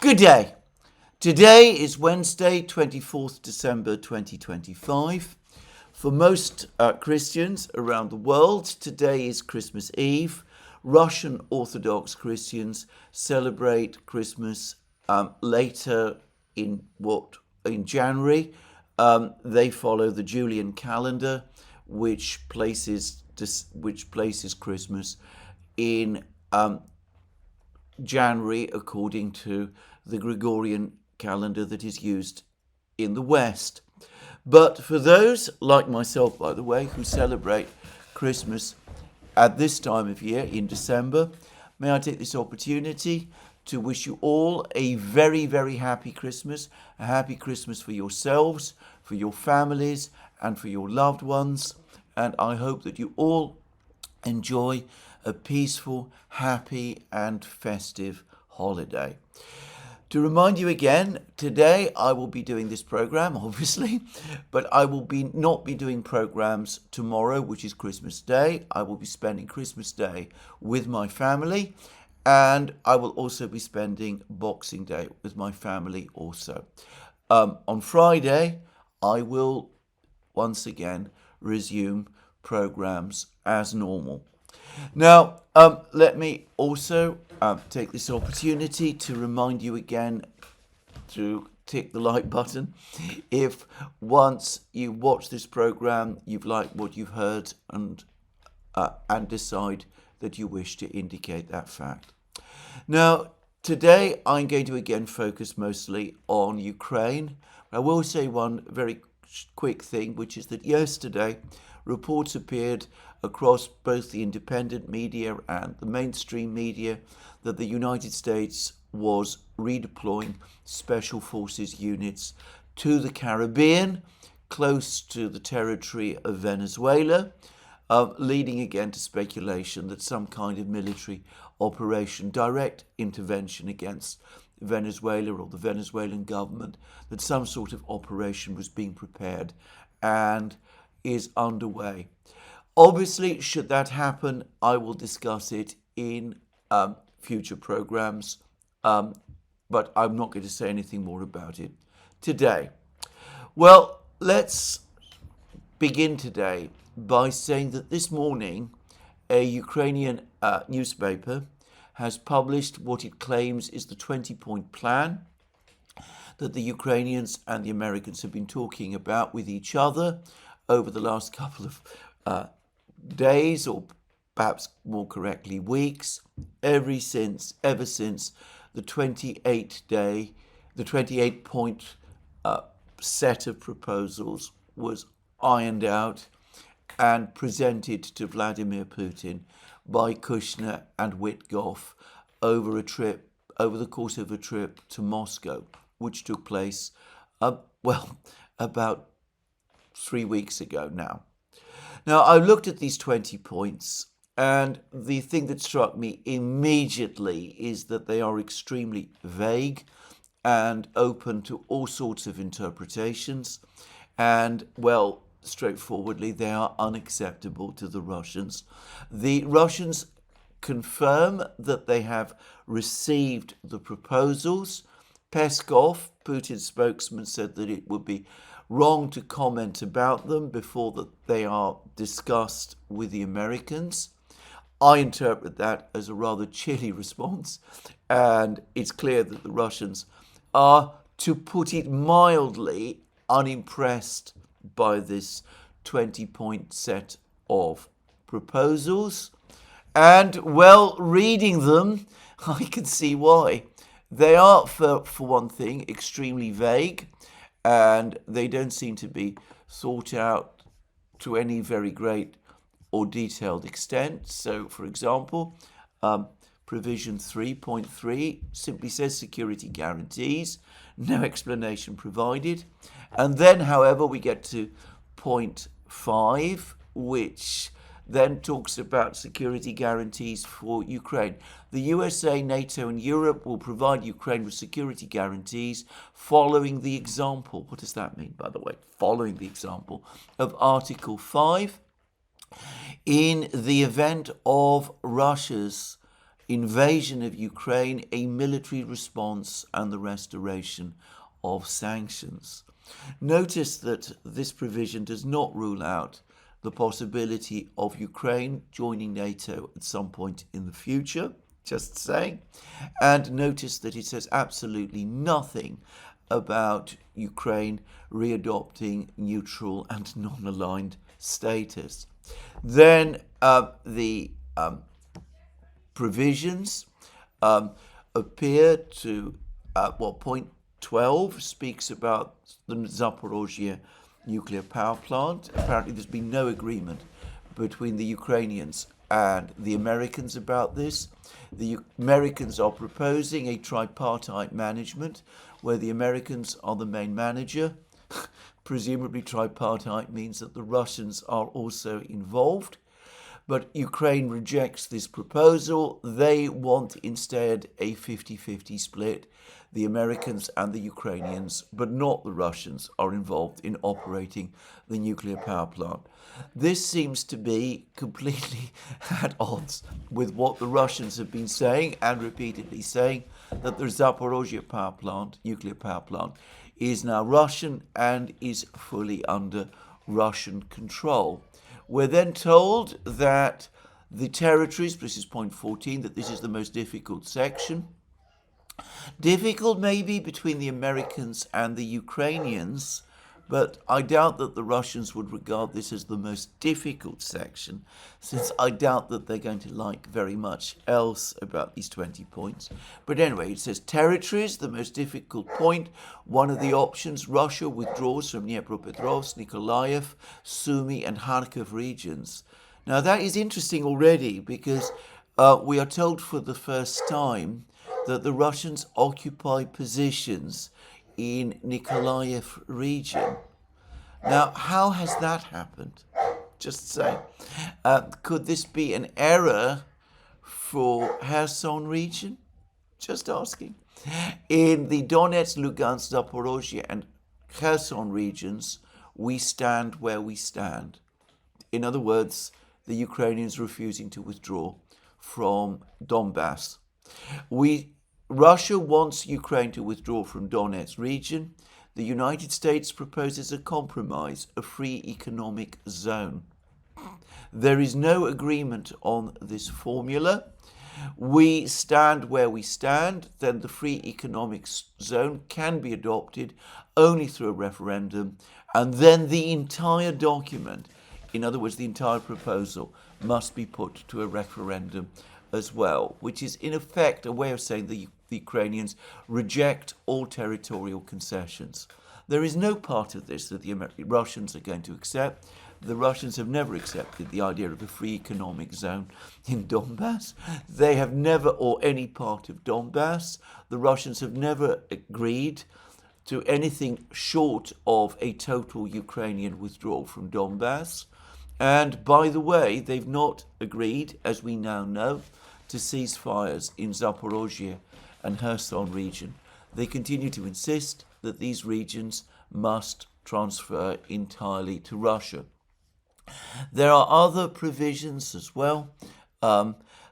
Good day. Today is Wednesday, 24th December 2025. For most Christians around the world, today is Christmas Eve. Russian Orthodox Christians celebrate Christmas later in January. They follow the Julian calendar, which places Christmas in January according to the Gregorian calendar that is used in the West. But for those, like myself, by the way, who celebrate Christmas at this time of year in December, may I take this opportunity to wish you all a very, very happy Christmas, a happy Christmas for yourselves, for your families, and for your loved ones. And I hope that you all enjoy a peaceful, happy, and festive holiday. To remind you again, today I will be doing this program, obviously, but I will not be doing programs tomorrow, which is Christmas Day. I will be spending Christmas Day with my family, and I will also be spending Boxing Day with my family also. On Friday, I will once again resume programs as normal. Now, let me also take this opportunity to remind you again to tick the like button if once you watch this program you've liked what you've heard and decide that you wish to indicate that fact. Now, today I'm going to again focus mostly on Ukraine. I will say one very quick thing, which is that yesterday reports appeared across both the independent media and the mainstream media that the United States was redeploying special forces units to the Caribbean, close to the territory of Venezuela, leading again to speculation that some kind of military operation, direct intervention against Venezuela or the Venezuelan government, that some sort of operation was being prepared and is underway. Obviously, should that happen, I will discuss it in future programs, but I'm not going to say anything more about it today. Well, let's begin today by saying that this morning a Ukrainian newspaper has published what it claims is the 20-point plan that the Ukrainians and the Americans have been talking about with each other over the last couple of days, or perhaps more correctly weeks, ever since the 28-point set of proposals was ironed out and presented to Vladimir Putin by Kushner and Witkoff over the course of a trip to Moscow, which took place about 3 weeks ago now. Now, I looked at these 20 points, and the thing that struck me immediately is that they are extremely vague and open to all sorts of interpretations, and, well, straightforwardly, they are unacceptable to the Russians. The Russians confirm that they have received the proposals. Peskov, Putin's spokesman, said that it would be wrong to comment about them before that they are discussed with the Americans. I interpret that as a rather chilly response, and it's clear that the Russians are, to put it mildly, unimpressed by this 20-point set of proposals. And, well, reading them, I can see why. They are, for one thing, extremely vague, and they don't seem to be thought out to any very great or detailed extent. So, for example, provision 3.3 simply says security guarantees, no explanation provided. And then, however, we get to point 5, which then talks about security guarantees for Ukraine. The USA, NATO, and Europe will provide Ukraine with security guarantees following the example. What does that mean, by the way? Following the example of Article 5. In the event of Russia's invasion of Ukraine, a military response, and the restoration of sanctions. Notice that this provision does not rule out the possibility of Ukraine joining NATO at some point in the future, just saying. And notice that it says absolutely nothing about Ukraine readopting neutral and non-aligned status. Then the provisions appear to, point 12 speaks about the Zaporozhye nuclear power plant. Apparently there's been no agreement between the Ukrainians and the Americans about this. The Americans are proposing a tripartite management where the Americans are the main manager. Presumably tripartite means that the Russians are also involved. But Ukraine rejects this proposal. They want instead a 50-50 split. The Americans and the Ukrainians, but not the Russians, are involved in operating the nuclear power plant. This seems to be completely at odds with what the Russians have been saying and repeatedly saying, that the Zaporozhye power plant, nuclear power plant, is now Russian and is fully under Russian control. We're then told that the territories, this is point 14, that this is the most difficult section. Difficult maybe between the Americans and the Ukrainians, but I doubt that the Russians would regard this as the most difficult section, since I doubt that they're going to like very much else about these 20 points. But anyway, it says territories, the most difficult point. One of the options, Russia withdraws from Dnipropetrovsk, Nikolaev, Sumy and Kharkiv regions. Now that is interesting already, because we are told for the first time that the Russians occupy positions in Nikolaev region. Now, how has that happened? Just saying. Could this be an error for Kherson region? Just asking. In the Donetsk, Lugansk, Zaporozhye and Kherson regions, we stand where we stand. In other words, the Ukrainians refusing to withdraw from Donbass. Russia wants Ukraine to withdraw from Donetsk region. The United States proposes a compromise, a free economic zone. There is no agreement on this formula. We stand where we stand, then the free economic zone can be adopted only through a referendum, and then the entire document, in other words, the entire proposal, must be put to a referendum as well, which is in effect a way of saying the Ukrainians reject all territorial concessions. There is no part of this that the Russians are going to accept. The Russians have never accepted the idea of a free economic zone in Donbass. They have never, or any part of Donbass, the Russians have never agreed to anything short of a total Ukrainian withdrawal from Donbass. And by the way, they've not agreed, as we now know, to cease fires in Zaporozhye and Kherson region. They continue to insist that these regions must transfer entirely to Russia. There are other provisions as well,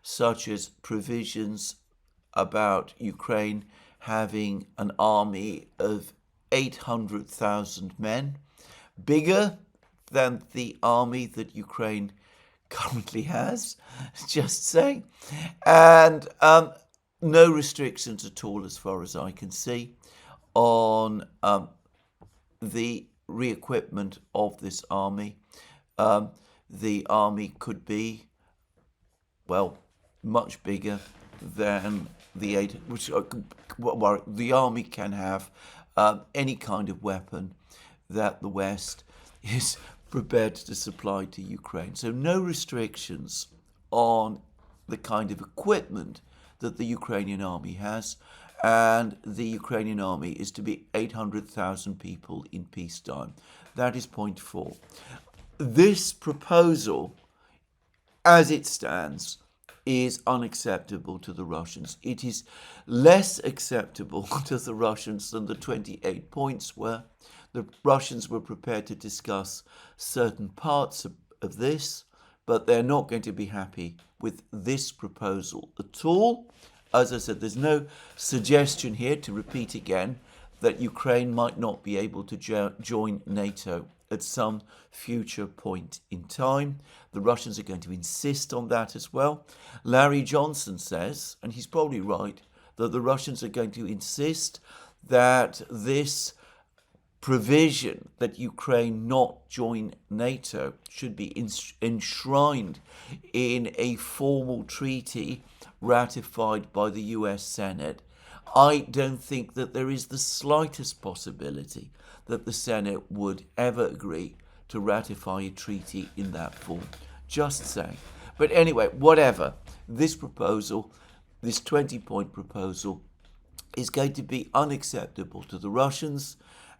such as provisions about Ukraine having an army of 800,000 men, bigger than the army that Ukraine currently has, just saying, and no restrictions at all, as far as I can see, on the re-equipment of this army. The army could be, well, much bigger than the the army can have any kind of weapon that the West is prepared to supply to Ukraine. So no restrictions on the kind of equipment that the Ukrainian army has, and the Ukrainian army is to be 800,000 people in peacetime. That is point 4. This proposal, as it stands, is unacceptable to the Russians. It is less acceptable to the Russians than the 28 points were. The Russians were prepared to discuss certain parts of this, but they're not going to be happy with this proposal at all. As I said, there's no suggestion here, to repeat again, that Ukraine might not be able to join NATO at some future point in time. The Russians are going to insist on that as well. Larry Johnson says, and he's probably right, that the Russians are going to insist that this provision that Ukraine not join NATO should be enshrined in a formal treaty ratified by the US Senate. I don't think that there is the slightest possibility that the Senate would ever agree to ratify a treaty in that form. Just saying. But anyway, whatever. This proposal, this 20-point proposal, is going to be unacceptable to the Russians,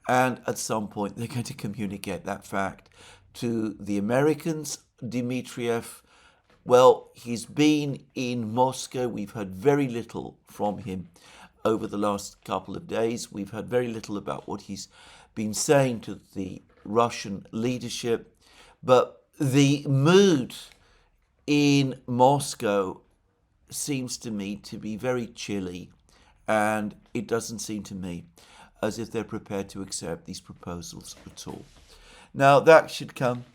and at some point they're going to communicate that fact to the Americans. Dmitriev, well, he's been in Moscow. We've heard very little from him over the last couple of days. We've heard very little about what he's been saying to the Russian leadership. But the mood in Moscow seems to me to be very chilly, and it doesn't seem to me as if they're prepared to accept these proposals at all. Now, that should come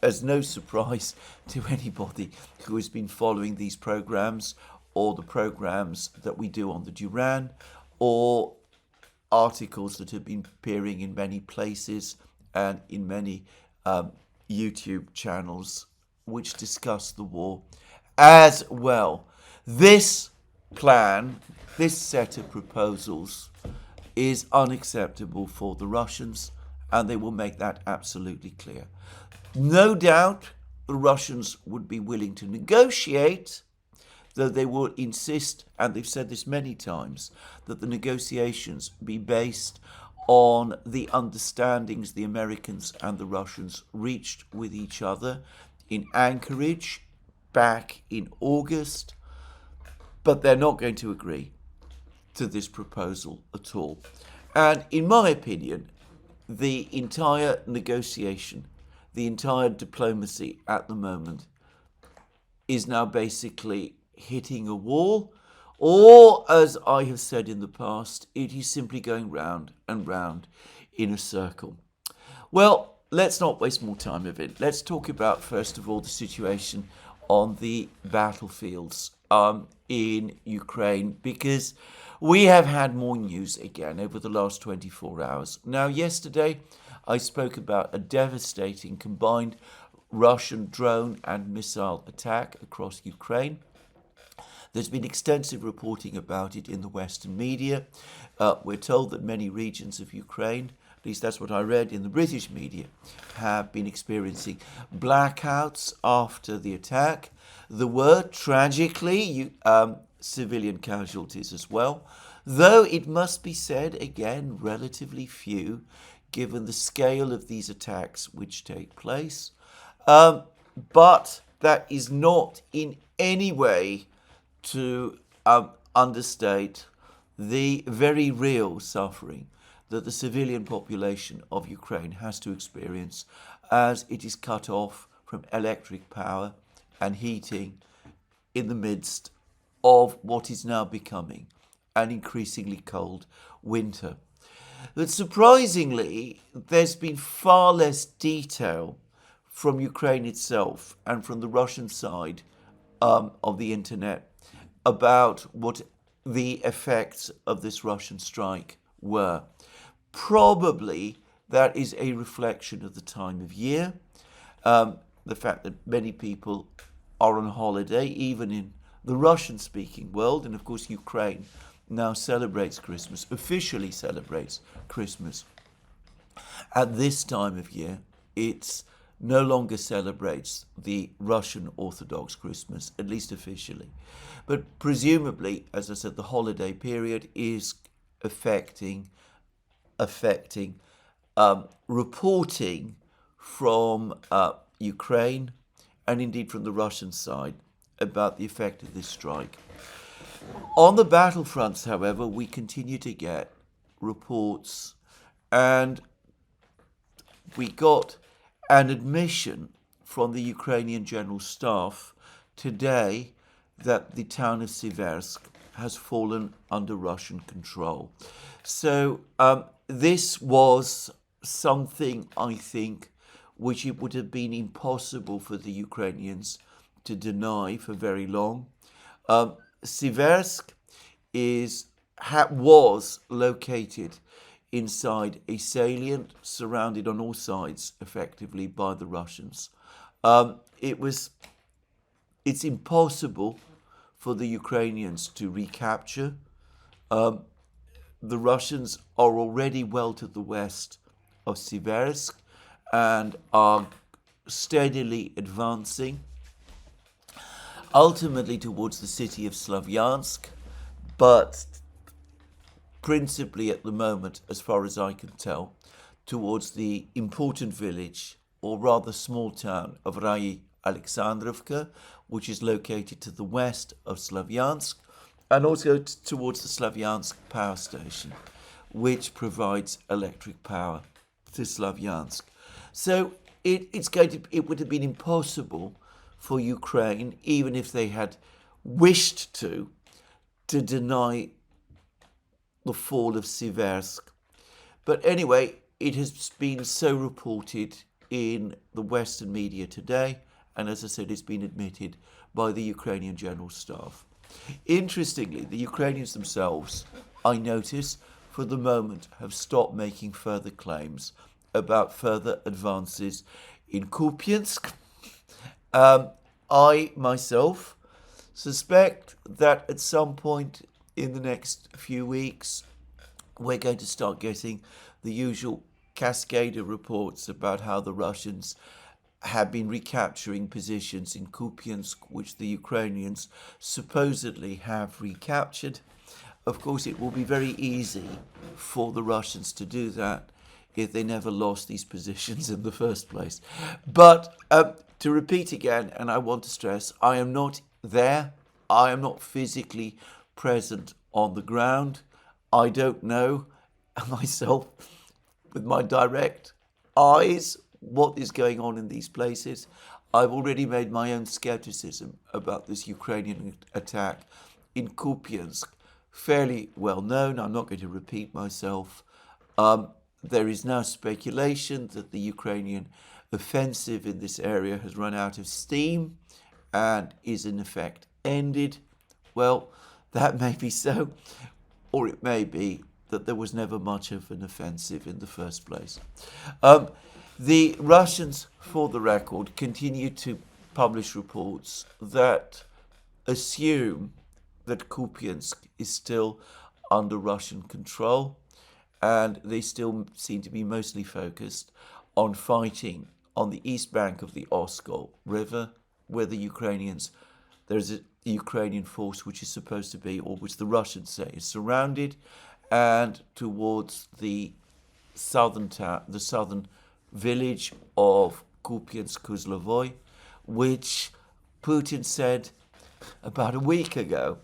as no surprise to anybody who has been following these programs, or the programs that we do on the Duran, or articles that have been appearing in many places and in many YouTube channels which discuss the war as well. This plan, this set of proposals, is unacceptable for the Russians, and they will make that absolutely clear. No doubt the Russians would be willing to negotiate, though they will insist, and they've said this many times, that the negotiations be based on the understandings the Americans and the Russians reached with each other in Anchorage back in August. But they're not going to agree to this proposal at all. And in my opinion, the entire negotiation, the entire diplomacy at the moment is now basically hitting a wall, or, as I have said in the past, it is simply going round and round in a circle. Well, let's not waste more time of it. Let's talk about, first of all, the situation on the battlefields in Ukraine, because we have had more news again over the last 24 hours. Now, yesterday I spoke about a devastating combined Russian drone and missile attack across Ukraine. There's been extensive reporting about it in the Western media. We're told that many regions of Ukraine, at least that's what I read in the British media, have been experiencing blackouts after the attack. There were, tragically, civilian casualties as well, though it must be said, again, relatively few, given the scale of these attacks which take place. But that is not in any way to understate the very real suffering that the civilian population of Ukraine has to experience as it is cut off from electric power and heating in the midst of what is now becoming an increasingly cold winter. But surprisingly, there's been far less detail from Ukraine itself and from the Russian side of the internet about what the effects of this Russian strike were. Probably that is a reflection of the time of year, the fact that many people are on holiday, even in the Russian-speaking world, and of course Ukraine now celebrates Christmas, officially celebrates Christmas. At this time of year, it no longer celebrates the Russian Orthodox Christmas, at least officially. But presumably, as I said, the holiday period is affecting reporting from Ukraine and indeed from the Russian side about the effect of this strike. On the battlefronts, however, we continue to get reports, and we got an admission from the Ukrainian General Staff today that the town of Seversk has fallen under Russian control. So this was something, I think, which it would have been impossible for the Ukrainians to deny for very long. Seversk was located inside a salient surrounded on all sides effectively by the Russians. It's impossible for the Ukrainians to recapture. The Russians are already well to the west of Seversk and are steadily advancing, ultimately towards the city of Slavyansk, but principally at the moment, as far as I can tell, towards the important village, or rather small town, of Alexandrovka, which is located to the west of Slavyansk, and also towards the Slavyansk power station, which provides electric power to Slavyansk. So it would have been impossible for Ukraine, even if they had wished to deny the fall of Seversk. But anyway, it has been so reported in the Western media today, and as I said, it's been admitted by the Ukrainian General Staff. Interestingly, the Ukrainians themselves, I notice, for the moment, have stopped making further claims about further advances in Kupiansk. I, myself, suspect that at some point in the next few weeks, we're going to start getting the usual cascade of reports about how the Russians have been recapturing positions in Kupiansk, which the Ukrainians supposedly have recaptured. Of course, it will be very easy for the Russians to do that if they never lost these positions in the first place. But to repeat again, and I want to stress, I am not there. I am not physically present on the ground. I don't know myself with my direct eyes what is going on in these places. I've already made my own skepticism about this Ukrainian attack in Kupiansk fairly well known. I'm not going to repeat myself. There is now speculation that the Ukrainian offensive in this area has run out of steam and is in effect ended. Well, that may be so, or it may be that there was never much of an offensive in the first place. The Russians, for the record, continue to publish reports that assume that Kupiansk is still under Russian control, and they still seem to be mostly focused on fighting on the east bank of the Oskol River, where there's a Ukrainian force which is supposed to be, or which the Russians say is surrounded, and towards the southern village of Kupiansk-Kuzlovoy, which Putin said about a week ago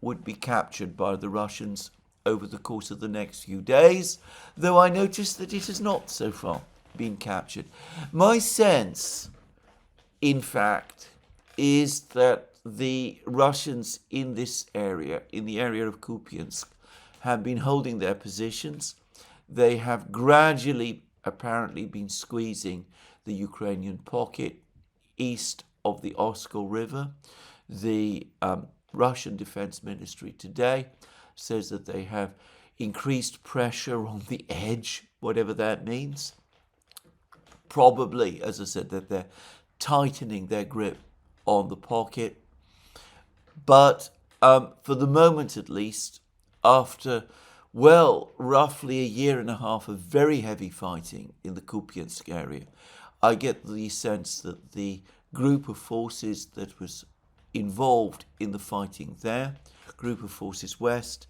would be captured by the Russians over the course of the next few days, though I noticed that it has not so far been captured. My sense, in fact, is that the Russians in this area, in the area of Kupiansk, have been holding their positions. They have gradually, apparently, been squeezing the Ukrainian pocket east of the Oskol River. The Russian Defense Ministry today says that they have increased pressure on the edge, whatever that means. Probably, as I said, that they're tightening their grip on the pocket. But for the moment at least, after, roughly a year and a half of very heavy fighting in the Kupiansk area, I get the sense that the group of forces that was involved in the fighting there, Group of Forces West,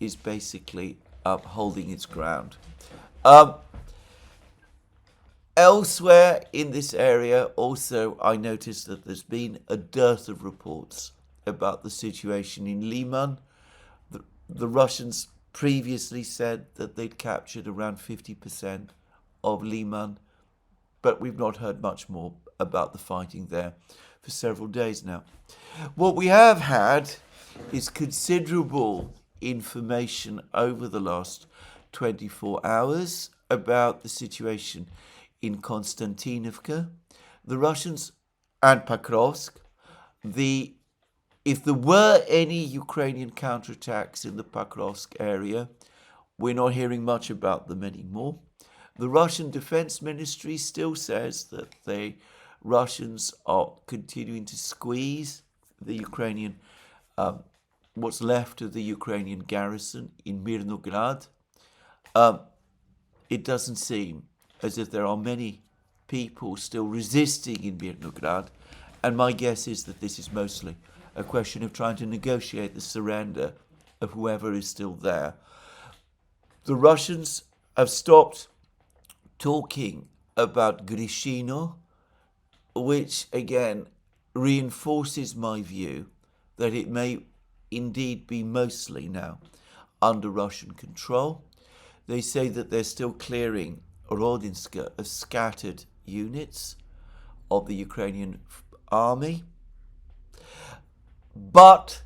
is basically holding its ground. Elsewhere in this area, also, I noticed that there's been a dearth of reports about the situation in Liman. The Russians previously said that they'd captured around 50% of Liman, but we've not heard much more about the fighting there for several days now. What we have had is considerable information over the last 24 hours about the situation in Konstantinovka. The Russians and Pokrovsk, if there were any Ukrainian counterattacks in the Pokrovsk area, we're not hearing much about them anymore. The Russian Defense Ministry still says that the Russians are continuing to squeeze the Ukrainian, what's left of the Ukrainian garrison in Mirnograd. It doesn't seem as if there are many people still resisting in Mirnograd, and my guess is that this is mostly a question of trying to negotiate the surrender of whoever is still there. The Russians have stopped talking about Grishino, which again reinforces my view that it may indeed be mostly now under Russian control. They say that they're still clearing Rodinska of scattered units of the Ukrainian army. But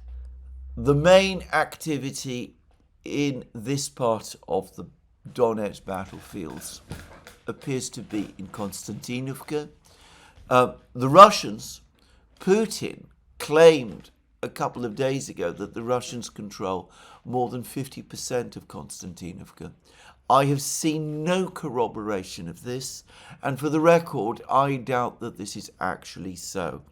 the main activity in this part of the Donetsk battlefields appears to be in Konstantinovka. The Russians, Putin claimed a couple of days ago that the Russians control more than 50% of Konstantinovka. I have seen no corroboration of this, and for the record, I doubt that this is actually so.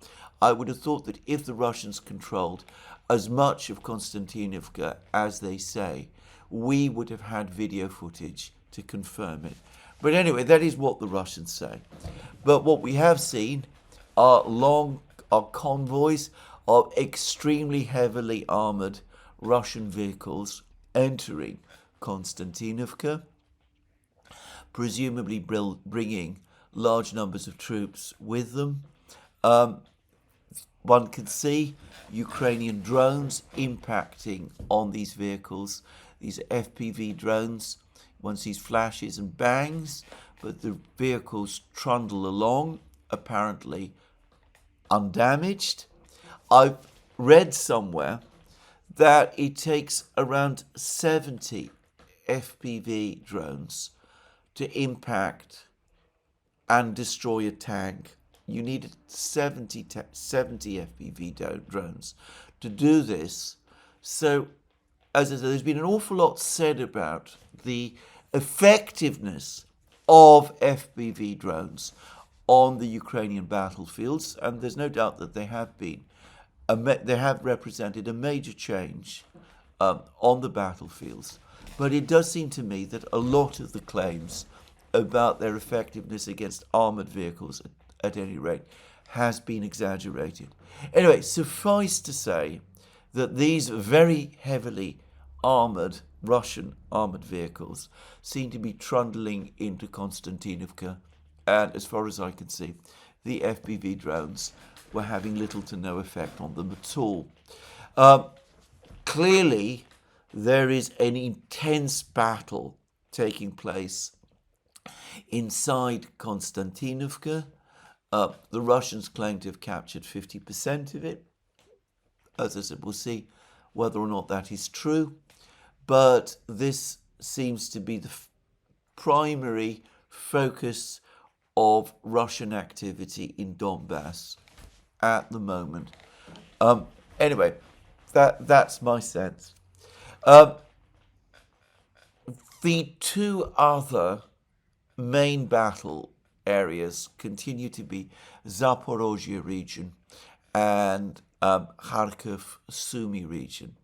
I would have thought that if the Russians controlled as much of Konstantinovka as they say, we would have had video footage to confirm it. But anyway, that is what the Russians say. But what we have seen are convoys of extremely heavily armoured Russian vehicles entering Konstantinovka, presumably bringing large numbers of troops with them. One can see Ukrainian drones impacting on these vehicles. These are FPV drones. One sees flashes and bangs, but the vehicles trundle along, apparently undamaged. I've read somewhere that it takes around 70 FPV drones to impact and destroy a tank. You need 70 FPV drones to do this. So, as I said, there's been an awful lot said about the effectiveness of FPV drones on the Ukrainian battlefields, and there's no doubt that they have represented a major change on the battlefields. But it does seem to me that a lot of the claims about their effectiveness against armoured vehicles, at any rate, has been exaggerated. Anyway, suffice to say that these very heavily armoured Russian armoured vehicles seem to be trundling into Konstantinovka, and as far as I can see, the FPV drones were having little to no effect on them at all. Clearly, there is an intense battle taking place inside Konstantinovka. The Russians claim to have captured 50% of it. As I said, we'll see whether or not that is true. But this seems to be the primary focus of Russian activity in Donbass at the moment. Anyway, that's my sense. The two other main battle areas continue to be Zaporozhye region and Kharkiv, Sumy region.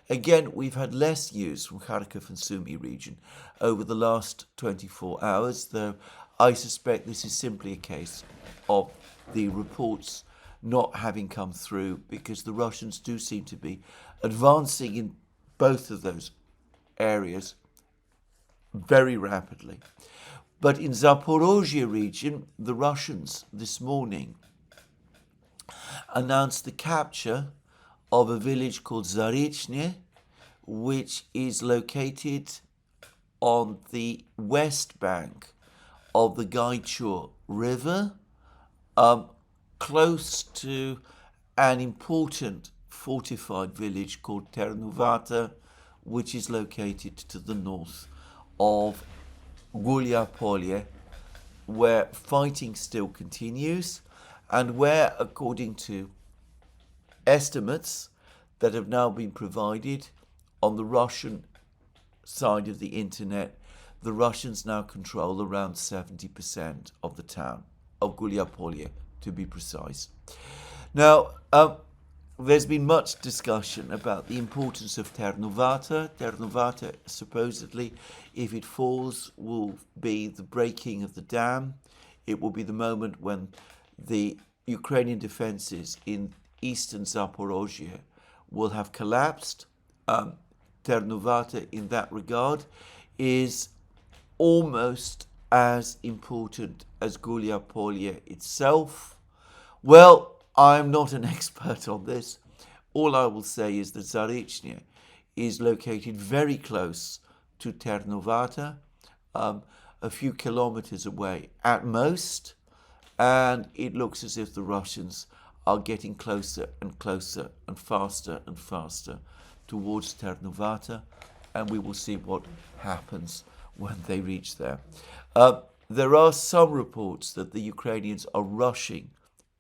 Again, we've had less news from Kharkiv and Sumy region over the last 24 hours, though I suspect this is simply a case of the reports not having come through, because the Russians do seem to be advancing in both of those areas very rapidly. But in Zaporozhye region, the Russians this morning announced the capture of a village called Zarychny, which is located on the west bank of the Gaichur River, close to an important fortified village called Ternuvata, which is located to the north of Gulyapolye, where fighting still continues and where, according to estimates that have now been provided on the Russian side of the internet, the Russians now control around 70% of the town of Gulyapolye, to be precise. Now, there's been much discussion about the importance of Ternuvata. Ternuvata, supposedly, if it falls, will be the breaking of the dam. It will be the moment when the Ukrainian defenses in eastern Zaporozhye will have collapsed. Ternuvata, in that regard, is almost as important as Gulyapolye itself. Well, I'm not an expert on this. All I will say is that Zarychny is located very close to Ternuvata, a few kilometers away at most, and it looks as if the Russians are getting closer and closer and faster towards Ternuvata, and we will see what happens when they reach there. There are some reports that the Ukrainians are rushing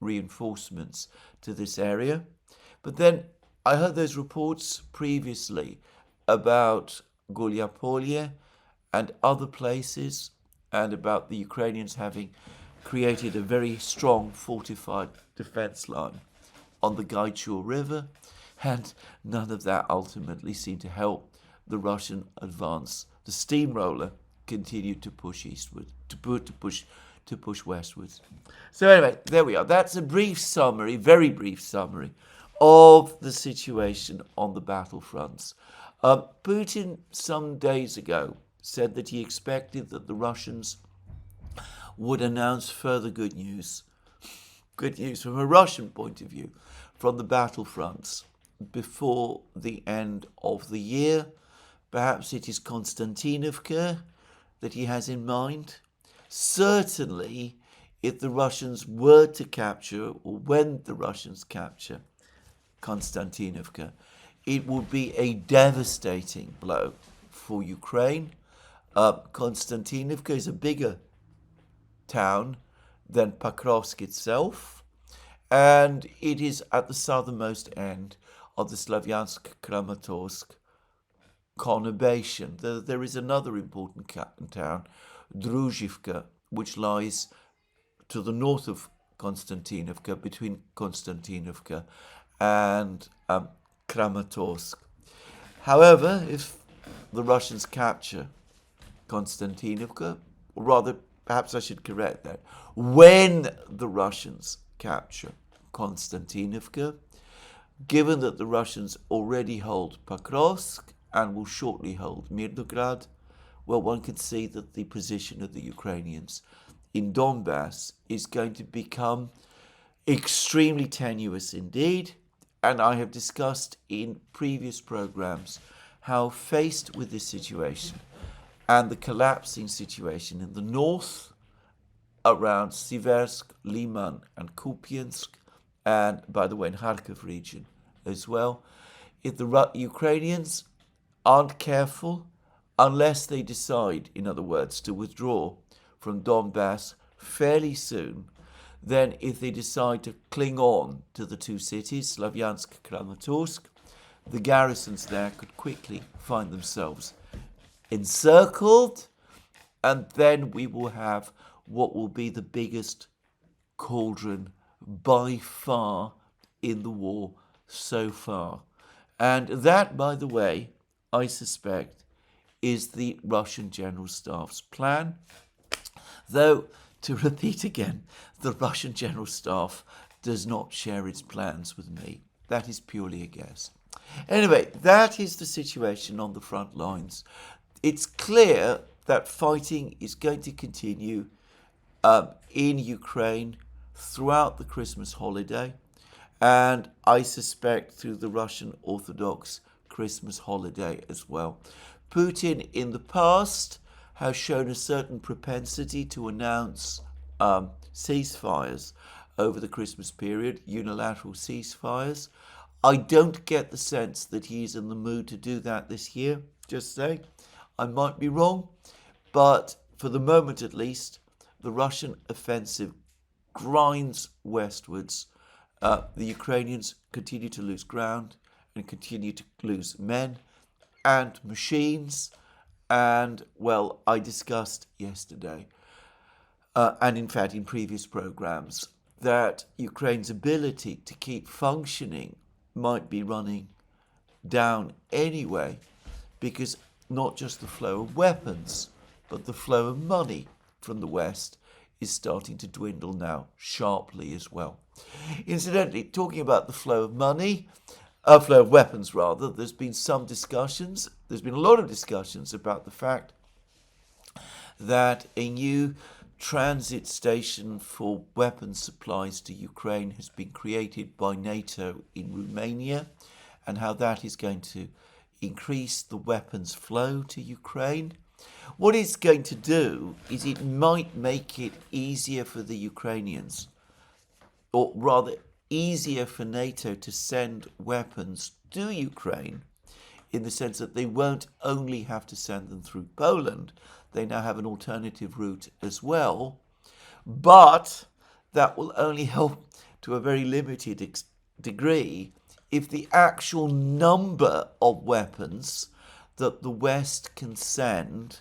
reinforcements to this area, but then I heard those reports previously about Gulyapolye and other places, and about the Ukrainians having created a very strong fortified defense line on the Gaichur River, and none of that ultimately seemed to help the Russian advance. The steamroller continued to push eastward, to push westwards. So anyway, there we are. That's a brief summary, very brief summary, of the situation on the battlefronts. Putin, some days ago, said that he expected that the Russians would announce further good news from a Russian point of view, from the battlefronts before the end of the year. Perhaps it is Konstantinovka that he has in mind. Certainly, if the Russians were to capture, or when the Russians capture Konstantinovka, it would be a devastating blow for Ukraine. Konstantinovka is a bigger town than Pokrovsk itself, and it is at the southernmost end of the Slavyansk-Kramatorsk conurbation. There is another important town, Druzhivka, which lies to the north of Konstantinovka, between Konstantinovka and Kramatorsk. However, if the Russians capture Konstantinovka, or rather, perhaps I should correct that, when the Russians capture Konstantinovka, given that the Russians already hold Pokrovsk and will shortly hold Mirnograd, well, one can see that the position of the Ukrainians in Donbass is going to become extremely tenuous indeed. And I have discussed in previous programs how, faced with this situation and the collapsing situation in the north around Siversk, Liman and Kupiansk, and by the way in Kharkiv region as well, if the Ukrainians aren't careful, unless they decide, in other words, to withdraw from Donbass fairly soon, then if they decide to cling on to the two cities, Slavyansk and Kramatorsk, the garrisons there could quickly find themselves encircled, and then we will have what will be the biggest cauldron by far in the war so far. And that, by the way, I suspect, is the Russian General Staff's plan. Though, to repeat again, the Russian General Staff does not share its plans with me. That is purely a guess. Anyway, that is the situation on the front lines. It's clear that fighting is going to continue in Ukraine throughout the Christmas holiday, and I suspect through the Russian Orthodox Christmas holiday as well. Putin in the past has shown a certain propensity to announce ceasefires over the Christmas period, unilateral ceasefires. I don't get the sense that he's in the mood to do that this year, just say. I might be wrong, but for the moment at least, the Russian offensive grinds westwards. The Ukrainians continue to lose ground and continue to lose men and machines. And, well, I discussed yesterday, and in fact in previous programs, that Ukraine's ability to keep functioning might be running down anyway, because not just the flow of weapons, but the flow of money from the West is starting to dwindle now sharply as well. Incidentally, talking about the flow of money, flow of weapons rather, there's been a lot of discussions about the fact that a new transit station for weapons supplies to Ukraine has been created by NATO in Romania, and how that is going to increase the weapons flow to Ukraine. What it's going to do is it might make it easier for the Ukrainians, or rather easier for NATO to send weapons to Ukraine, in the sense that they won't only have to send them through Poland, they now have an alternative route as well, but that will only help to a very limited degree if the actual number of weapons that the West can send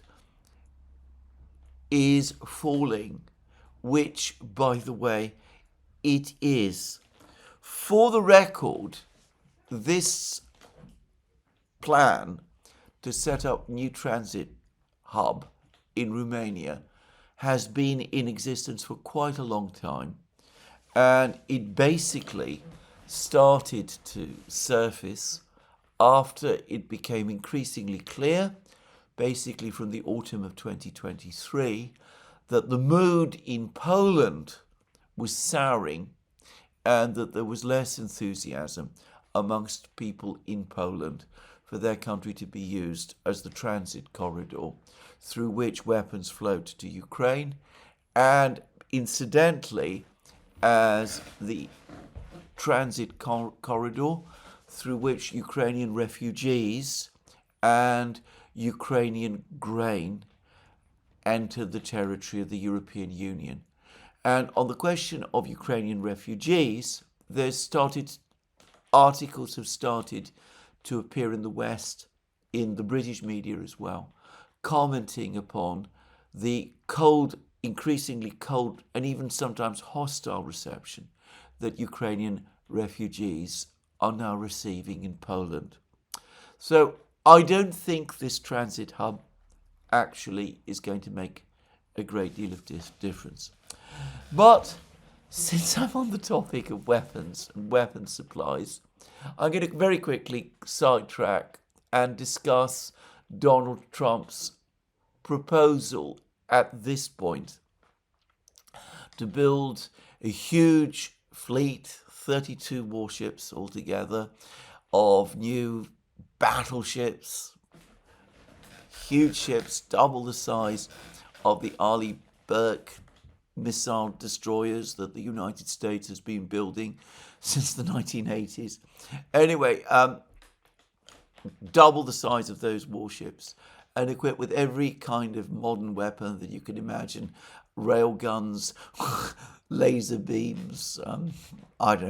is falling, which, by the way, it is. For the record, this plan to set up new transit hub in Romania has been in existence for quite a long time, and it basically started to surface after it became increasingly clear, basically from the autumn of 2023, that the mood in Poland was souring and that there was less enthusiasm amongst people in Poland for their country to be used as the transit corridor through which weapons flowed to Ukraine, and incidentally as the transit corridor through which Ukrainian refugees and Ukrainian grain entered the territory of the European Union. And on the question of Ukrainian refugees, articles have started to appear in the West, in the British media as well, commenting upon the cold, increasingly cold and even sometimes hostile reception that Ukrainian refugees are now receiving in Poland. So I don't think this transit hub actually is going to make a great deal of difference. But since I'm on the topic of weapons and weapons supplies, I'm going to very quickly sidetrack and discuss Donald Trump's proposal at this point to build a huge fleet, 32 warships altogether, of new battleships, huge ships, double the size of the Arleigh Burke missile destroyers that the United States has been building since the 1980s. Anyway, double the size of those warships and equipped with every kind of modern weapon that you can imagine. Rail guns, laser beams,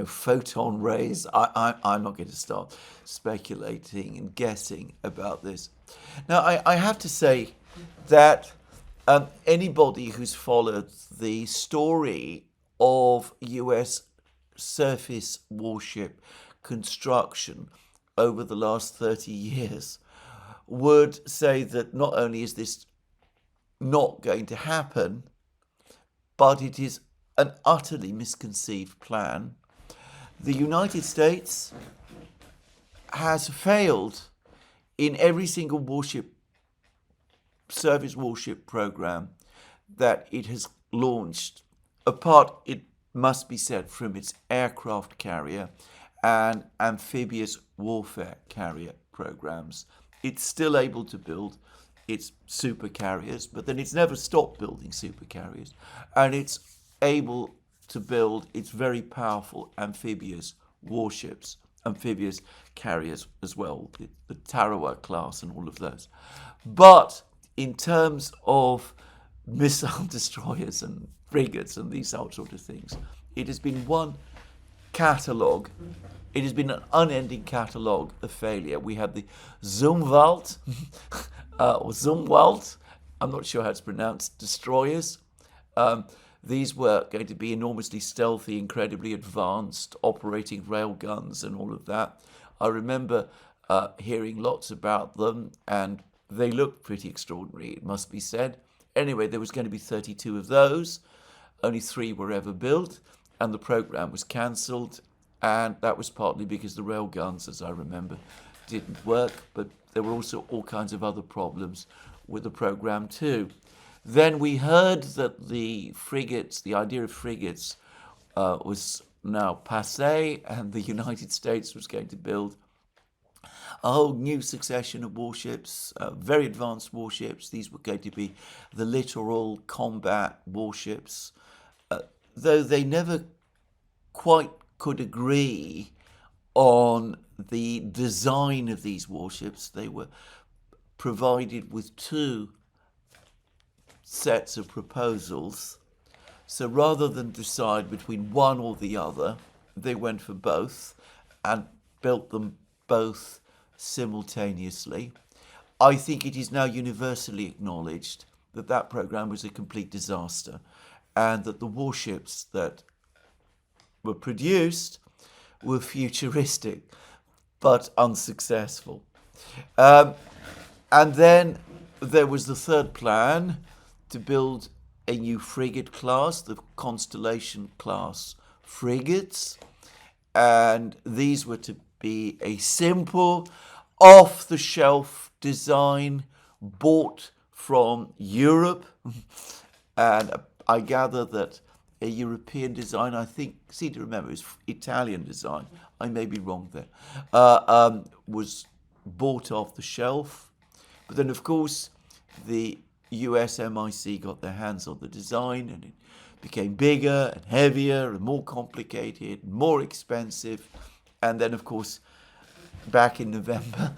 photon rays. I'm not going to start speculating and guessing about this. Now, I have to say that anybody who's followed the story of US surface warship construction over the last 30 years would say that not only is this not going to happen, but it is an utterly misconceived plan. The United States has failed in every single surface warship program that it has launched, apart, it must be said, from its aircraft carrier and amphibious warfare carrier programs. It's still able to build its super carriers, but then it's never stopped building super carriers, and it's able to build its very powerful amphibious warships, amphibious carriers as well, the Tarawa class and all of those. But in terms of missile destroyers and frigates and these sort of things, it has been one catalogue. It has been an unending catalogue of failure. We had the Zumwalt, or Zumwalt, I'm not sure how it's pronounced, destroyers. These were going to be enormously stealthy, incredibly advanced, operating rail guns and all of that. I remember hearing lots about them, and they looked pretty extraordinary, it must be said. Anyway, there was going to be 32 of those. Only 3 were ever built, and the program was cancelled. And that was partly because the rail guns, as I remember, didn't work, but there were also all kinds of other problems with the program too. Then we heard that the frigates, the idea of frigates, was now passé, and the United States was going to build a whole new succession of warships, very advanced warships. These were going to be the littoral combat warships, though they never quite could agree on the design of these warships. They were provided with 2 sets of proposals. So rather than decide between one or the other, they went for both and built them both simultaneously. I think it is now universally acknowledged that that program was a complete disaster, and that the warships that were produced were futuristic but unsuccessful. And then there was the third plan to build a new frigate class, the Constellation class frigates, and these were to be a simple, off-the-shelf design bought from Europe. And I gather that a European design, I think, seem to remember, it was Italian design, I may be wrong there, was bought off the shelf. But then, of course, the US MIC got their hands on the design, and it became bigger and heavier and more complicated, more expensive. And then, of course, back in November,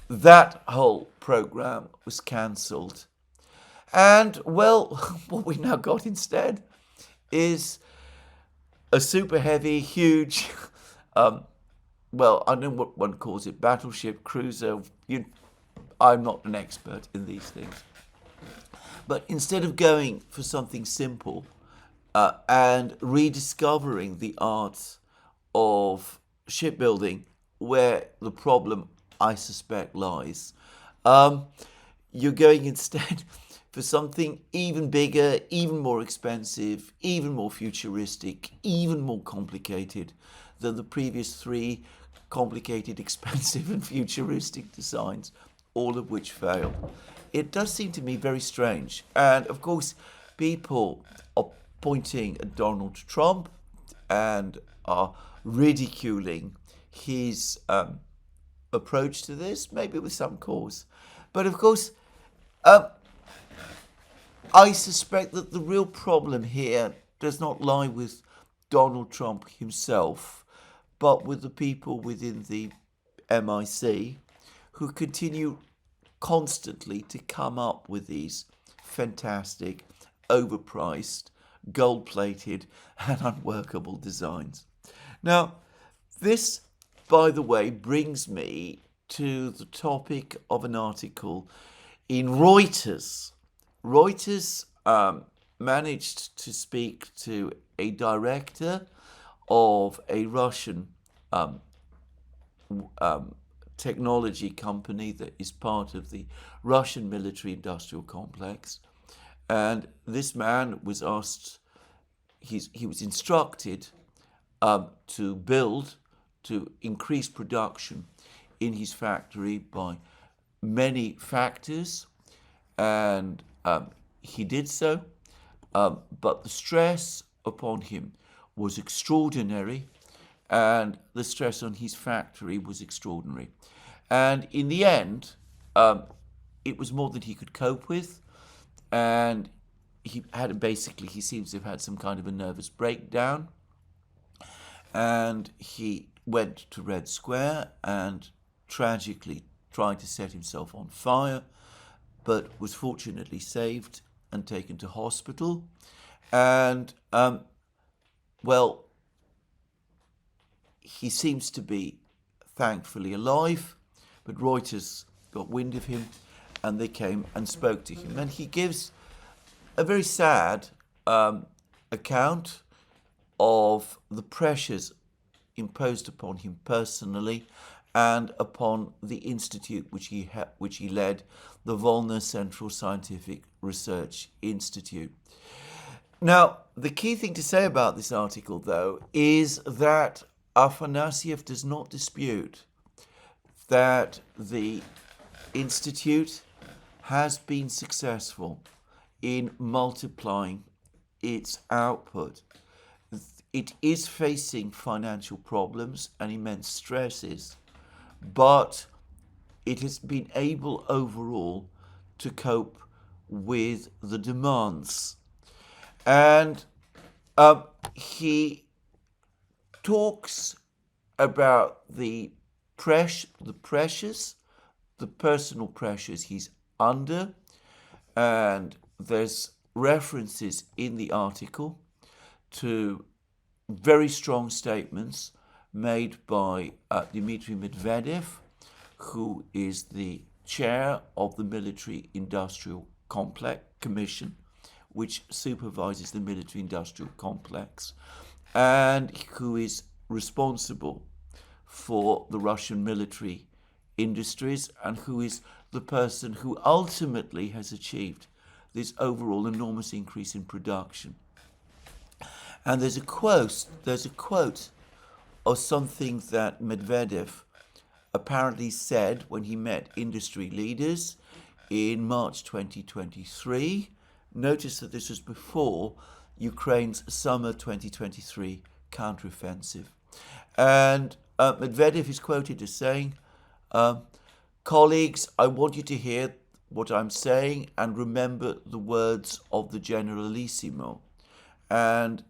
that whole program was cancelled. And, well, what we've now got instead is a super heavy, huge, well, I don't know what one calls it, battleship, cruiser. I'm not an expert in these things. But instead of going for something simple and rediscovering the art of shipbuilding, where the problem, I suspect, lies, you're going instead for something even bigger, even more expensive, even more futuristic, even more complicated than the previous 3 complicated, expensive and futuristic designs, all of which failed. It does seem to me very strange. And of course, people are pointing at Donald Trump and are ridiculing his approach to this, maybe with some cause. But of course, I suspect that the real problem here does not lie with Donald Trump himself, but with the people within the MIC who continue constantly to come up with these fantastic, overpriced, gold-plated and unworkable designs. Now, this, by the way, brings me to the topic of an article in Reuters. Reuters managed to speak to a director of a Russian technology company that is part of the Russian military-industrial complex. And this man was asked, he was instructed to increase production in his factory by many factors, and he did so, but the stress upon him was extraordinary, and the stress on his factory was extraordinary. And in the end, it was more than he could cope with, and he seems to have had some kind of a nervous breakdown, and he went to Red Square and tragically tried to set himself on fire, but was fortunately saved and taken to hospital. And well, he seems to be thankfully alive, but Reuters got wind of him and they came and spoke to him. And he gives a very sad account of the pressures imposed upon him personally and upon the institute which he led, the Volna Central Scientific Research Institute. Now, the key thing to say about this article, though, is that Afanasyev does not dispute that the institute has been successful in multiplying its output. It is facing financial problems and immense stresses, but it has been able overall to cope with the demands. And he talks about the pressures, the personal pressures he's under, and there's references in the article to very strong statements made by Dmitry Medvedev, who is the chair of the Military Industrial Complex Commission, which supervises the military industrial complex, and who is responsible for the Russian military industries, and who is the person who ultimately has achieved this overall enormous increase in production. And there's a quote of something that Medvedev apparently said when he met industry leaders in March 2023. Notice that this was before Ukraine's summer 2023 counteroffensive. And Medvedev is quoted as saying, "Colleagues, I want you to hear what I'm saying and remember the words of the Generalissimo." And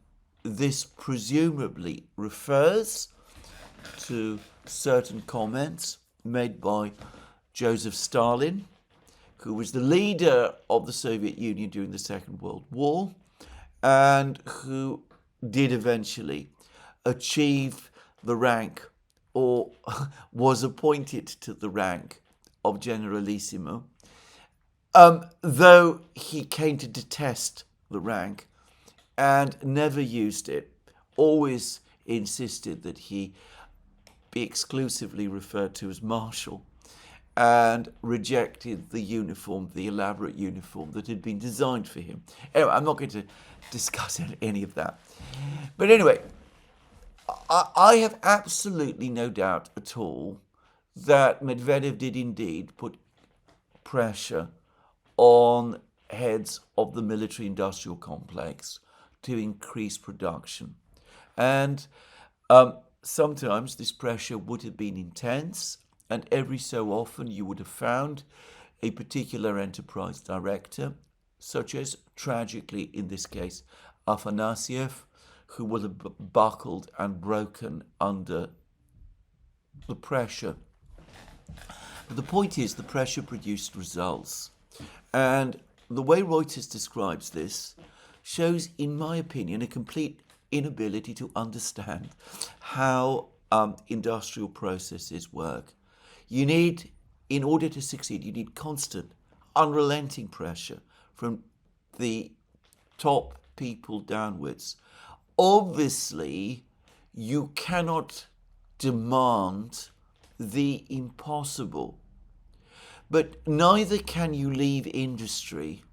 this presumably refers to certain comments made by Joseph Stalin, who was the leader of the Soviet Union during the Second World War, and who did eventually achieve the rank, or was appointed to the rank of Generalissimo, though he came to detest the rank and never used it, always insisted that he be exclusively referred to as Marshal, and rejected the uniform, the elaborate uniform that had been designed for him. Anyway, I'm not going to discuss any of that. But anyway, I have absolutely no doubt at all that Medvedev did indeed put pressure on heads of the military-industrial complex to increase production. And sometimes this pressure would have been intense, and every so often you would have found a particular enterprise director, such as, tragically in this case, Afanasyev, who would have buckled and broken under the pressure. But the point is, the pressure produced results. And the way Reuters describes this shows, in my opinion, a complete inability to understand how industrial processes work. You need, in order to succeed, you need constant, unrelenting pressure from the top people downwards. Obviously, you cannot demand the impossible, but neither can you leave industry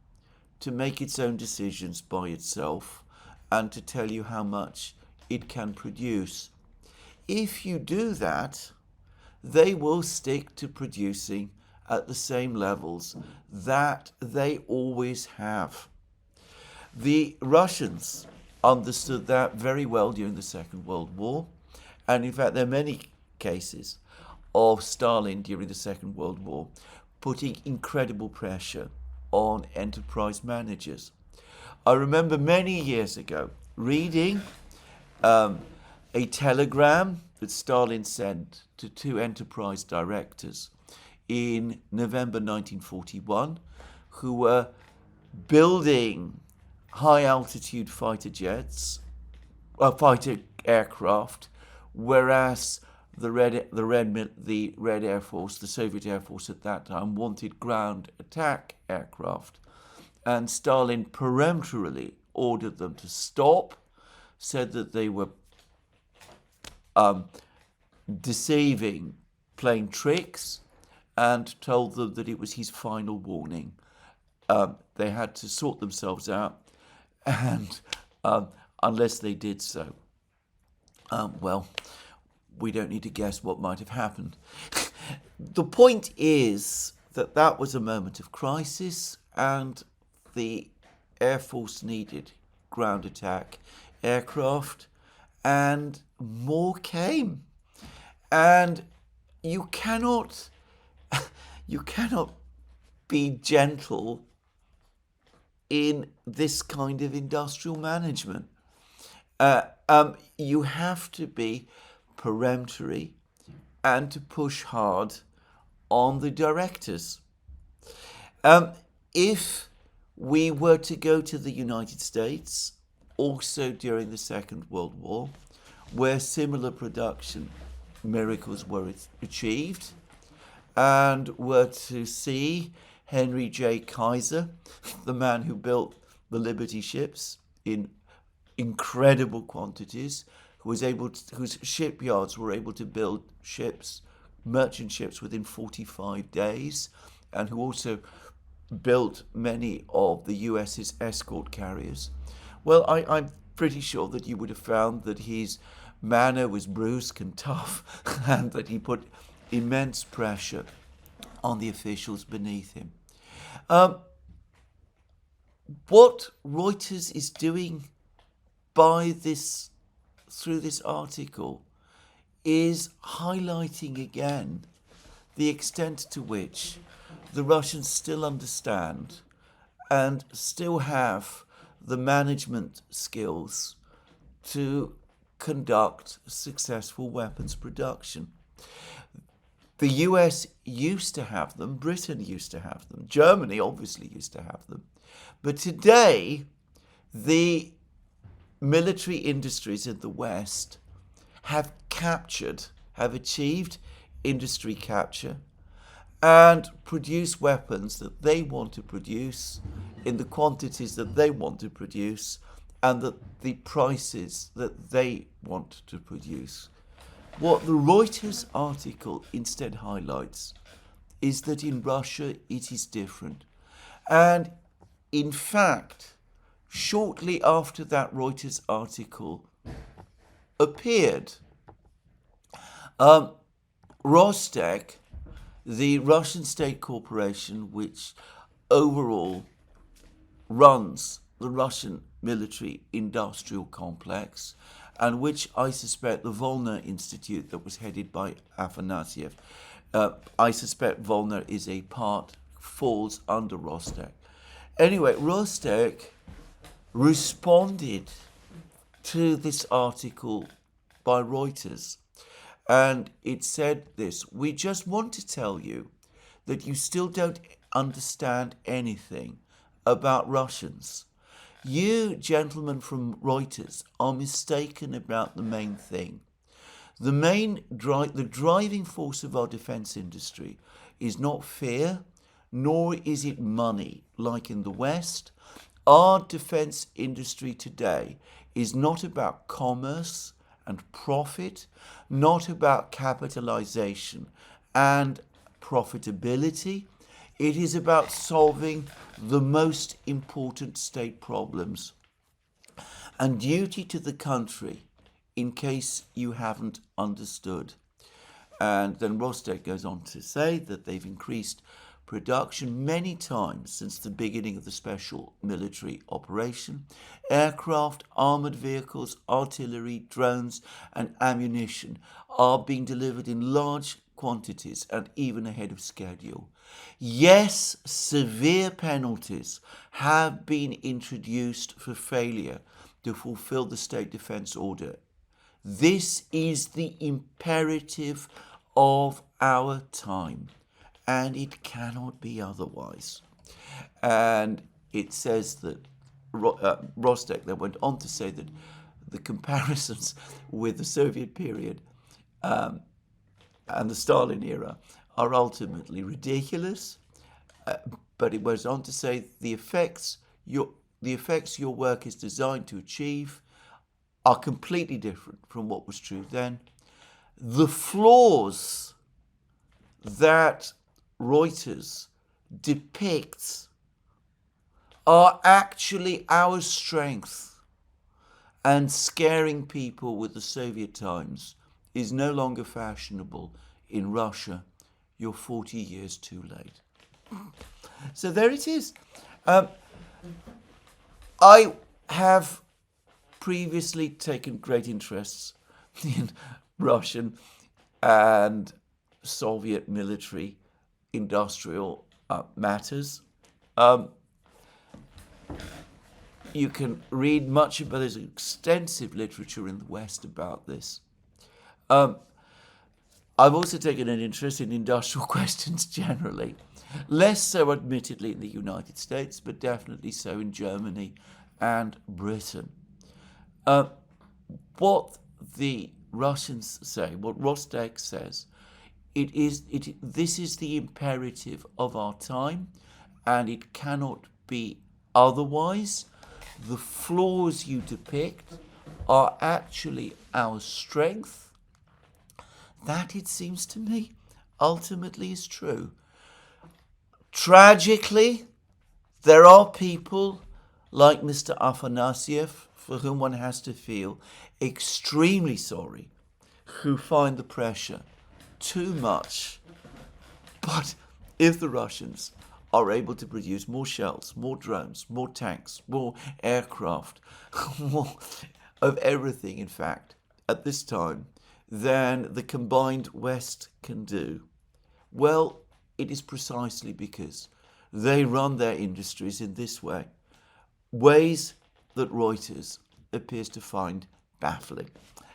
to make its own decisions by itself and to tell you how much it can produce. If you do that, they will stick to producing at the same levels that they always have. The Russians understood that very well during the Second World War, and in fact there are many cases of Stalin during the Second World War putting incredible pressure on enterprise managers. I remember many years ago reading a telegram that Stalin sent to two enterprise directors in November 1941 who were building high altitude fighter jets, fighter aircraft, whereas the Red Air Force, the Soviet Air Force at that time, wanted ground attack aircraft, and Stalin peremptorily ordered them to stop, said that they were deceiving, playing tricks, and told them that it was his final warning. They had to sort themselves out, and unless they did so, well, we don't need to guess what might have happened. The point is that that was a moment of crisis, and the Air Force needed ground attack aircraft, and more came. And you cannot be gentle in this kind of industrial management. You have to be peremptory and to push hard on the directors. If we were to go to the United States, also during the Second World War, where similar production miracles were achieved, and were to see Henry J. Kaiser, the man who built the Liberty ships in incredible quantities, whose shipyards were able to build ships, merchant ships, within 45 days, and who also built many of the US's escort carriers. Well, I'm pretty sure that you would have found that his manner was brusque and tough, and that he put immense pressure on the officials beneath him. What Reuters is doing through this article is highlighting again the extent to which the Russians still understand and still have the management skills to conduct successful weapons production. The US used to have them, Britain used to have them, Germany obviously used to have them. But today, the military industries in the West have achieved industry capture, and produce weapons that they want to produce in the quantities that they want to produce and at the prices that they want to produce. What the Reuters article instead highlights is that in Russia it is different. And in fact, shortly after that Reuters article appeared, Rostec, the Russian state corporation which overall runs the Russian military industrial complex, and which I suspect the Volner Institute that was headed by Afanasyev, I suspect Volner falls under Rostec. Anyway, Rostec responded to this article by Reuters, and it said this: "We just want to tell you that you still don't understand anything about Russians. You gentlemen from Reuters are mistaken about the main thing. The driving force of our defense industry is not fear, nor is it money, like in the West. Our defense industry today is not about commerce and profit, not about capitalization and profitability. It is about solving the most important state problems and duty to the country, in case you haven't understood." And then Rostec goes on to say that they've increased production many times since the beginning of the special military operation. Aircraft, armored vehicles, artillery, drones, and ammunition are being delivered in large quantities and even ahead of schedule. Yes, severe penalties have been introduced for failure to fulfill the state defense order. This is the imperative of our time, and it cannot be otherwise. And it says that Rostek then went on to say that the comparisons with the Soviet period and the Stalin era are ultimately ridiculous. But it goes on to say the effects your work is designed to achieve are completely different from what was true then. The flaws that Reuters depicts are actually our strength, and scaring people with the Soviet times is no longer fashionable in Russia. You're 40 years too late. So there it is. I have previously taken great interests in Russian and Soviet military industrial matters. You can read much about, there's extensive literature in the West about this. I've also taken an interest in industrial questions generally. Less so, admittedly, in the United States, but definitely so in Germany and Britain. What the Russians say, what Rostek says, this is the imperative of our time, and it cannot be otherwise. The flaws you depict are actually our strength. That, it seems to me, ultimately is true. Tragically, there are people like Mr. Afanasyev, for whom one has to feel extremely sorry, who find the pressure too much. But if the Russians are able to produce more shells, more drones, more tanks, more aircraft, more of everything, in fact, at this time, than the combined West can do, well, it is precisely because they run their industries in this way, ways that Reuters appears to find baffling.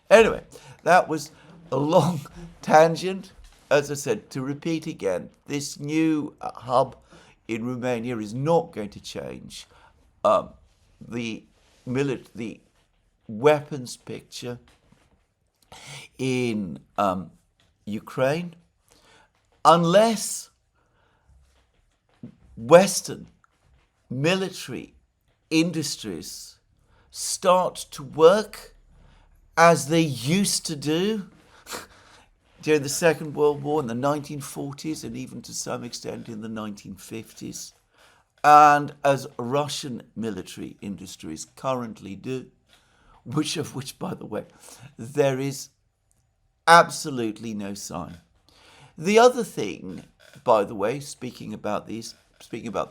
Anyway, that was a long tangent. As I said, to repeat again, this new hub in Romania is not going to change the weapons picture in Ukraine, unless Western military industries start to work as they used to do during the Second World War in the 1940s and even to some extent in the 1950s, and as Russian military industries currently do, which, by the way, there is absolutely no sign. The other thing, by the way, speaking about the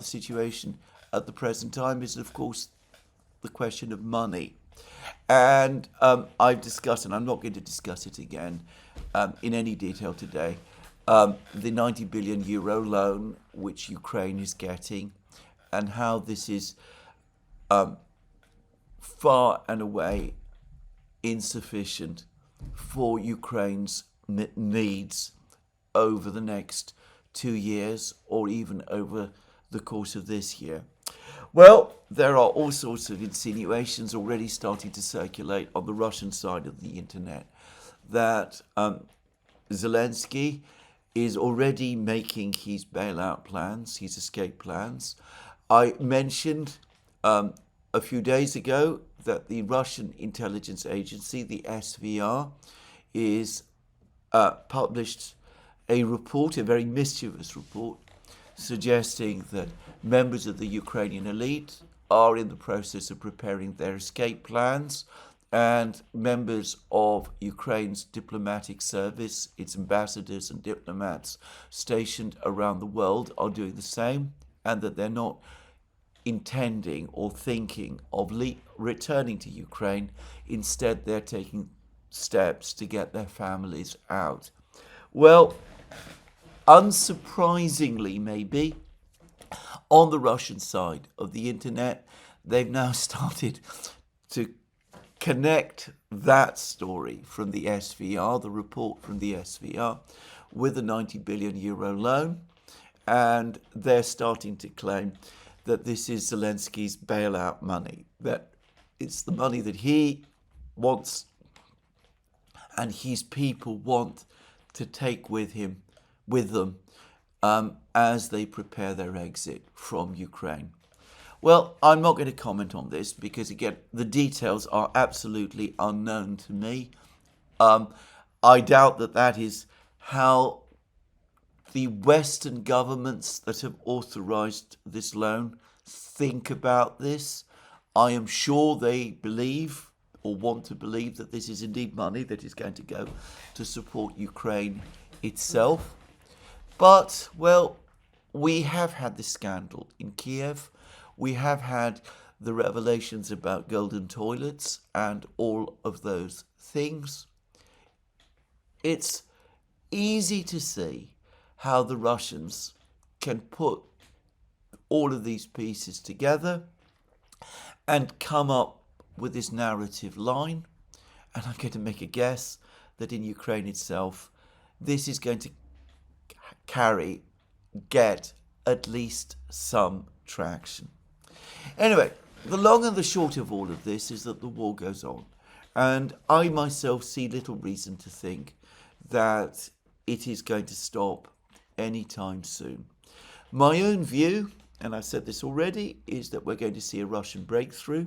situation at the present time, is, of course, the question of money. And I've discussed, and I'm not going to discuss it again in any detail today, the 90 billion euro loan which Ukraine is getting, and how this is far and away insufficient for Ukraine's needs over the next 2 years, or even over the course of this year. Well, there are all sorts of insinuations already starting to circulate on the Russian side of the internet that Zelensky is already making his bailout plans, his escape plans. I mentioned a few days ago that the Russian intelligence agency, the SVR, is published a report, a very mischievous report, suggesting that members of the Ukrainian elite are in the process of preparing their escape plans, and members of Ukraine's diplomatic service, its ambassadors and diplomats stationed around the world, are doing the same, and that they're not intending or thinking of returning to Ukraine. Instead, they're taking steps to get their families out. Well, unsurprisingly maybe, on the Russian side of the internet, they've now started to connect that story from the SVR, the report from the SVR, with a 90 billion euro loan. And they're starting to claim that this is Zelensky's bailout money, that it's the money that he wants and his people want to take with them, as they prepare their exit from Ukraine. Well, I'm not going to comment on this because, again, the details are absolutely unknown to me. I doubt that is how the Western governments that have authorized this loan think about this. I am sure they believe or want to believe that this is indeed money that is going to go to support Ukraine itself. But, well, we have had this scandal in Kiev. We have had the revelations about golden toilets and all of those things. It's easy to see how the Russians can put all of these pieces together and come up with this narrative line. And I'm going to make a guess that in Ukraine itself, this is going to get at least some traction. Anyway, the long and the short of all of this is that the war goes on. And I myself see little reason to think that it is going to stop anytime soon. My own view, and I've said this already, is that we're going to see a Russian breakthrough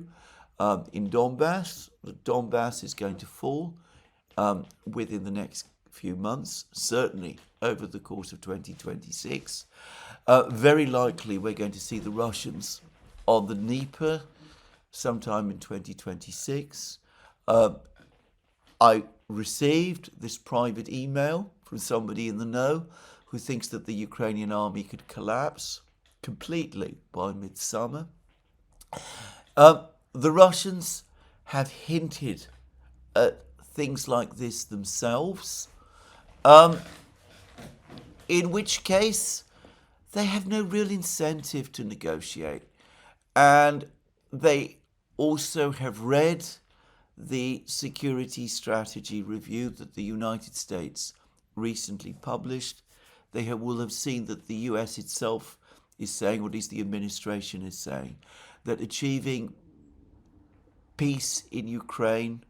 in Donbass. The Donbass is going to fall within the next few months, certainly over the course of 2026. Very likely we're going to see the Russians on the Dnieper sometime in 2026. I received this private email from somebody in the know who thinks that the Ukrainian army could collapse completely by midsummer. The Russians have hinted at things like this themselves, in which case they have no real incentive to negotiate. And they also have read the security strategy review that the United States recently published. They will have seen that the US itself is saying, or at least the administration is saying, that achieving peace in Ukraine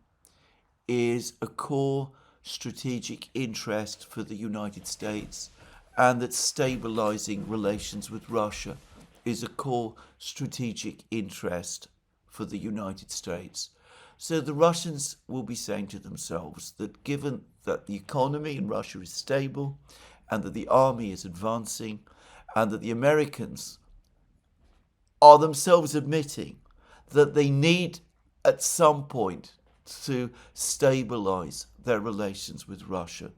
is a core strategic interest for the United States, and that stabilizing relations with Russia is a core strategic interest for the United States. So the Russians will be saying to themselves that given that the economy in Russia is stable and that the army is advancing and that the Americans are themselves admitting that they need at some point to stabilize their relations with Russia,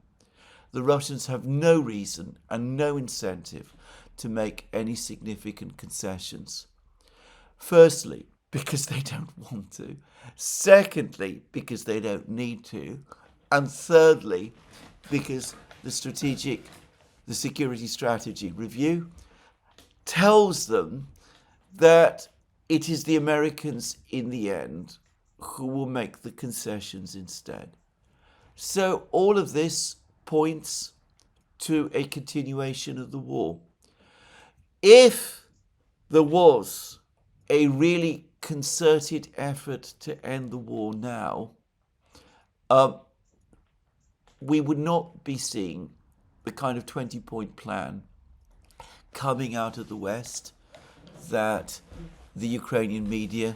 the Russians have no reason and no incentive to make any significant concessions. Firstly, because they don't want to. Secondly, because they don't need to. And thirdly, because the security strategy review tells them that it is the Americans in the end who will make the concessions instead. So all of this points to a continuation of the war. If there was a really concerted effort to end the war now, we would not be seeing the kind of 20-point plan coming out of the West that the Ukrainian media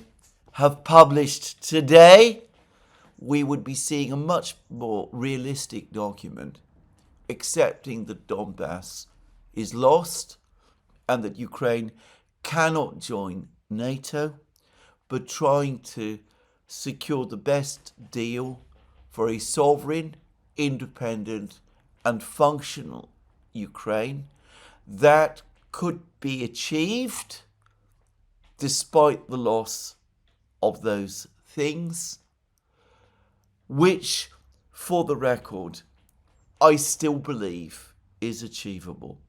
have published today. We would be seeing a much more realistic document accepting that Donbass is lost and that Ukraine cannot join NATO, but trying to secure the best deal for a sovereign, independent, and functional Ukraine that could be achieved despite the loss of those things, which, for the record, I still believe is achievable.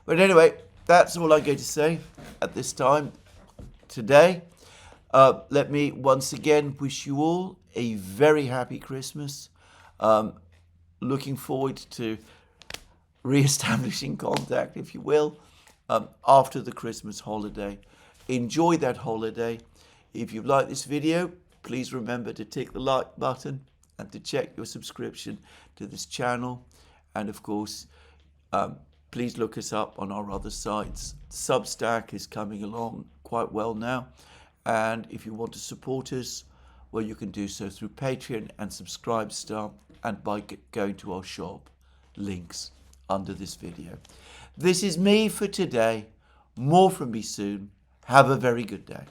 But anyway, that's all I'm going to say at this time today. Let me once again wish you all a very happy Christmas. Looking forward to re-establishing contact, if you will, after the Christmas holiday. Enjoy that holiday. If you like this video, please remember to tick the like button and to check your subscription to this channel. And of course, please look us up on our other sites. Substack is coming along quite well now. And if you want to support us, well, you can do so through Patreon and Subscribestar and by going to our shop. Links under this video. This is me for today. More from me soon. Have a very good day.